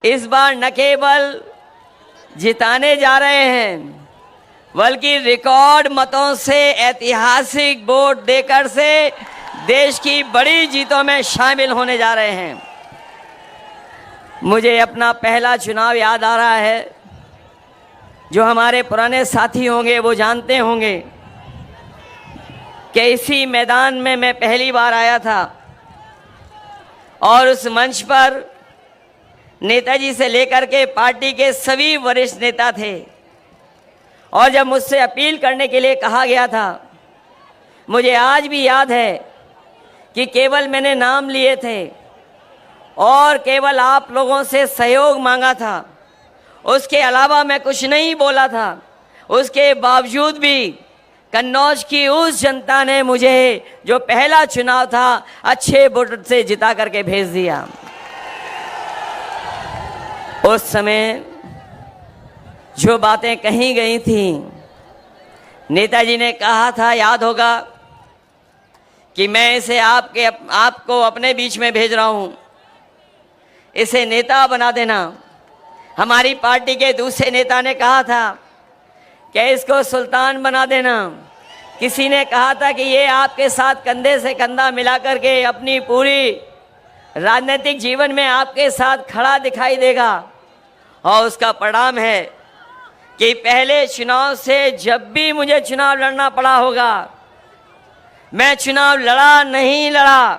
इस बार न केवल जिताने जा रहे हैं बल्कि रिकॉर्ड मतों से ऐतिहासिक वोट देकर से देश की बड़ी जीतों में शामिल होने जा रहे हैं। मुझे अपना पहला चुनाव याद आ रहा है। जो हमारे पुराने साथी होंगे वो जानते होंगे कि इसी मैदान में मैं पहली बार आया था और उस मंच पर नेताजी से लेकर के पार्टी के सभी वरिष्ठ नेता थे और जब मुझसे अपील करने के लिए कहा गया था, मुझे आज भी याद है कि केवल मैंने नाम लिए थे और केवल आप लोगों से सहयोग मांगा था, उसके अलावा मैं कुछ नहीं बोला था। उसके बावजूद भी कन्नौज की उस जनता ने मुझे जो पहला चुनाव था अच्छे वोट से जिता करके भेज दिया। उस समय जो बातें कही गई थी, नेताजी ने कहा था, याद होगा, कि मैं इसे आपको अपने बीच में भेज रहा हूं, इसे नेता बना देना। हमारी पार्टी के दूसरे नेता ने कहा था कि इसको सुल्तान बना देना। किसी ने कहा था कि ये आपके साथ कंधे से कंधा मिलाकर के अपनी पूरी राजनीतिक जीवन में आपके साथ खड़ा दिखाई देगा। और उसका परिणाम है कि पहले चुनाव से जब भी मुझे चुनाव लड़ना पड़ा होगा, मैं चुनाव लड़ा नहीं लड़ा,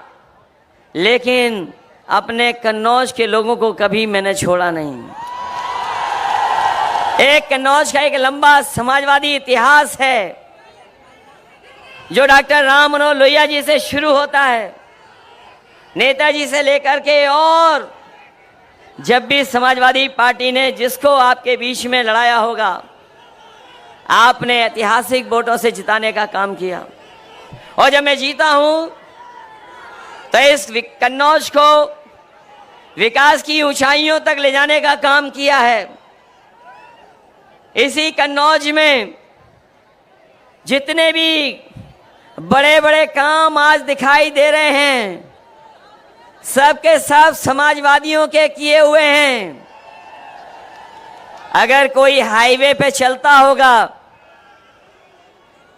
लेकिन अपने कन्नौज के लोगों को कभी मैंने छोड़ा नहीं। एक कन्नौज का एक लंबा समाजवादी इतिहास है जो डॉक्टर राम मनोहर लोहिया जी से शुरू होता है, नेताजी से लेकर के, और जब भी समाजवादी पार्टी ने जिसको आपके बीच में लड़ाया होगा, आपने ऐतिहासिक वोटों से जिताने का काम किया। और जब मैं जीता हूं तो इस कन्नौज को विकास की ऊंचाइयों तक ले जाने का काम किया है। इसी कन्नौज में जितने भी बड़े बड़े काम आज दिखाई दे रहे हैं, सबके सब समाजवादियों के किए हुए हैं। अगर कोई हाईवे पे चलता होगा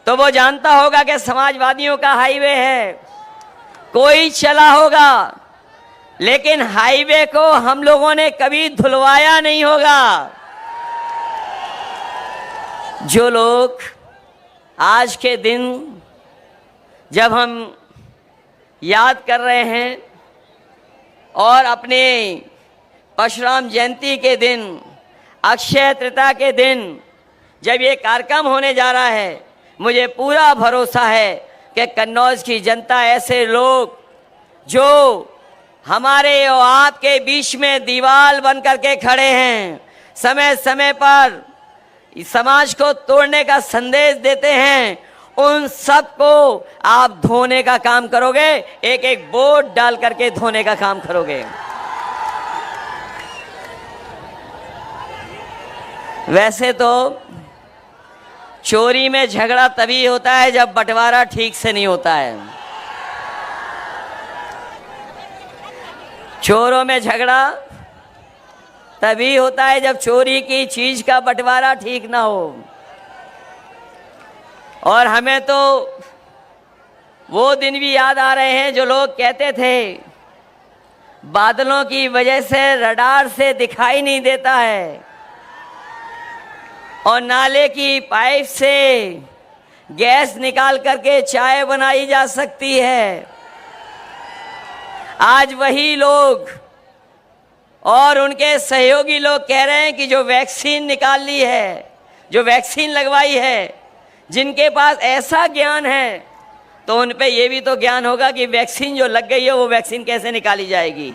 तो वो जानता होगा कि समाजवादियों का हाईवे है। कोई चला होगा, लेकिन हाईवे को हम लोगों ने कभी धुलवाया नहीं होगा। जो लोग आज के दिन जब हम याद कर रहे हैं और अपने परशुराम जयंती के दिन, अक्षय तृतीया के दिन जब ये कार्यक्रम होने जा रहा है, मुझे पूरा भरोसा है कि कन्नौज की जनता, ऐसे लोग जो हमारे और आपके बीच में दीवार बन करके खड़े हैं, समय समय पर समाज को तोड़ने का संदेश देते हैं, उन सबको आप धोने का काम करोगे, एक एक वोट डाल करके धोने का काम करोगे। वैसे तो चोरी में झगड़ा तभी होता है जब बंटवारा ठीक से नहीं होता है। चोरों में झगड़ा तभी होता है जब चोरी की चीज का बंटवारा ठीक ना हो। और हमें तो वो दिन भी याद आ रहे हैं जो लोग कहते थे बादलों की वजह से रडार से दिखाई नहीं देता है और नाले की पाइप से गैस निकाल करके चाय बनाई जा सकती है। आज वही लोग और उनके सहयोगी लोग कह रहे हैं कि जो वैक्सीन निकाल ली है, जो वैक्सीन लगवाई है, जिनके पास ऐसा ज्ञान है तो उन पे ये भी तो ज्ञान होगा कि वैक्सीन जो लग गई है वो वैक्सीन कैसे निकाली जाएगी।